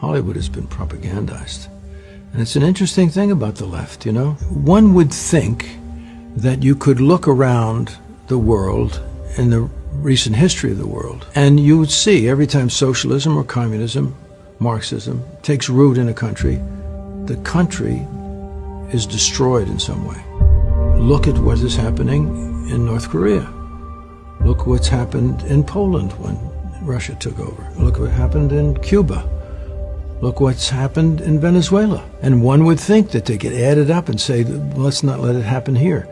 Hollywood has been propagandized. And it's an interesting thing about the left, you know. One would think that you could look around the world in the recent history of the world, and you would see every time socialism or communism, Marxism, takes root in a country, the country is destroyed in some way. Look at what is happening in North Korea. Look what's happened in Poland when Russia took over. Look what happened in Cuba. Look what's happened in Venezuela. And one would think that they get added up and say, let's not let it happen here.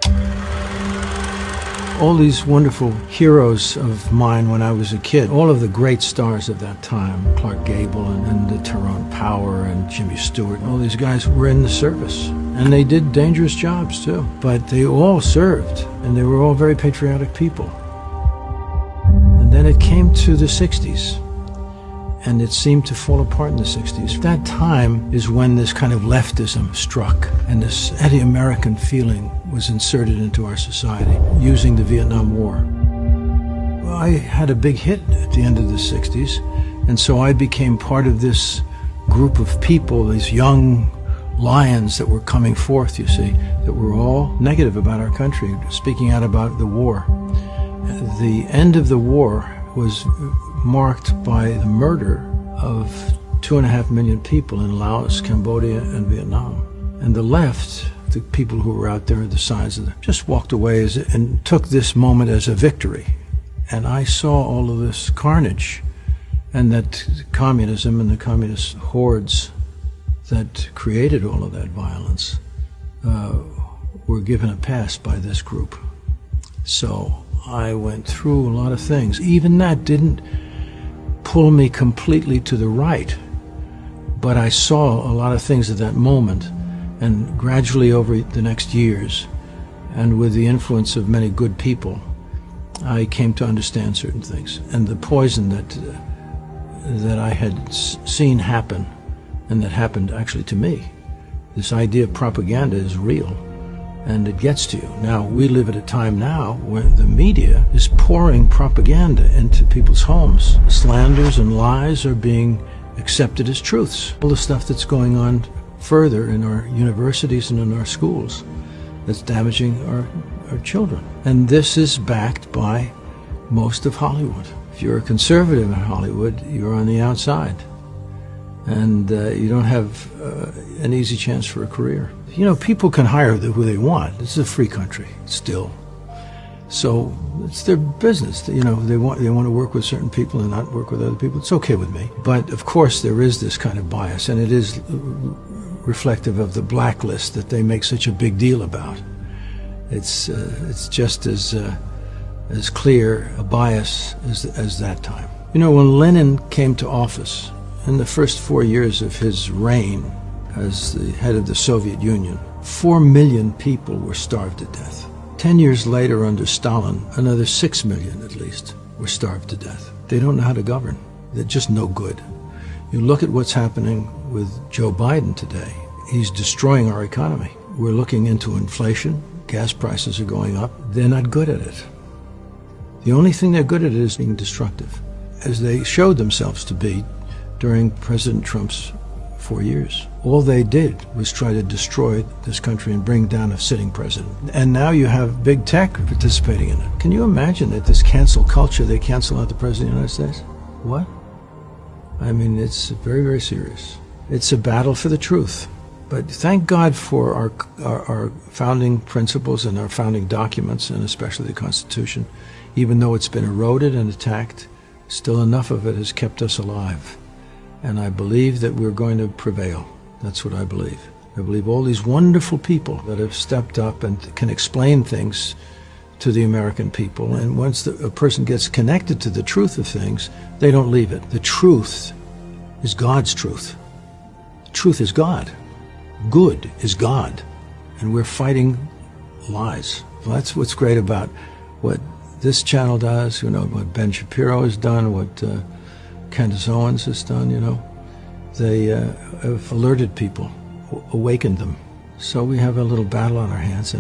All these wonderful heroes of mine when I was a kid, all of the great stars of that time, Clark Gable and Tyrone Power and Jimmy Stewart, all these guys were in the service. And they did dangerous jobs too. But they all served, and they were all very patriotic people. And then it came to the 60s. And it seemed to fall apart in the 60s. That time is when this kind of leftism struck, and this anti-American feeling was inserted into our society using the Vietnam War. Well, I had a big hit at the end of the 60s, and so I became part of this group of people, these young lions that were coming forth, you see, that were all negative about our country, speaking out about the war. The end of the war was marked by the murder of 2.5 million people in Laos, Cambodia, and Vietnam. And the left, the people who were out there at the sides of them, just walked away and took this moment as a victory. And I saw all of this carnage, and that communism and the communist hordes that created all of that violence were given a pass by this group. So I went through a lot of things. Even that didn't pull me completely to the right, but I saw a lot of things at that moment, and gradually over the next years, and with the influence of many good people, I came to understand certain things. And the poison that I had seen happen, and that happened actually to me, this idea of propaganda is real. And it gets to you. Now, we live at a time now where the media is pouring propaganda into people's homes. Slanders and lies are being accepted as truths. All the stuff that's going on further in our universities and in our schools that's damaging our children. And this is backed by most of Hollywood. If you're a conservative in Hollywood, you're on the outside. And you don't have an easy chance for a career. You know, people can hire who they want. This is a free country, still. So it's their business. You know, they want to work with certain people and not work with other people. It's okay with me. But of course, there is this kind of bias, and it is reflective of the blacklist that they make such a big deal about. It's just as clear a bias as that time. You know, when Lenin came to office, in the first 4 years of his reign as the head of the Soviet Union, 4 million people were starved to death. 10 years later, under Stalin, another 6 million at least were starved to death. They don't know how to govern. They're just no good. You look at what's happening with Joe Biden today. He's destroying our economy. We're looking into inflation. Gas prices are going up. They're not good at it. The only thing they're good at is being destructive, as they showed themselves to be during President Trump's 4 years. All they did was try to destroy this country and bring down a sitting president. And now you have big tech participating in it. Can you imagine that this cancel culture, they cancel out the President of the United States? What? I mean, it's very, very serious. It's a battle for the truth. But thank God for our founding principles and our founding documents, and especially the Constitution. Even though it's been eroded and attacked, still enough of it has kept us alive. And I believe that we're going to prevail. That's what I believe. I believe all these wonderful people that have stepped up and can explain things to the American people. And once a person gets connected to the truth of things, they don't leave it. The truth is God's truth. The truth is God. Good is God. And we're fighting lies. Well, that's what's great about what this channel does, you know, what Ben Shapiro has done, what Candace Owens has done, you know. They have alerted people, awakened them. So we have a little battle on our hands,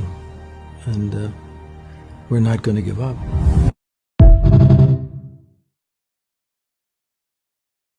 and we're not going to give up.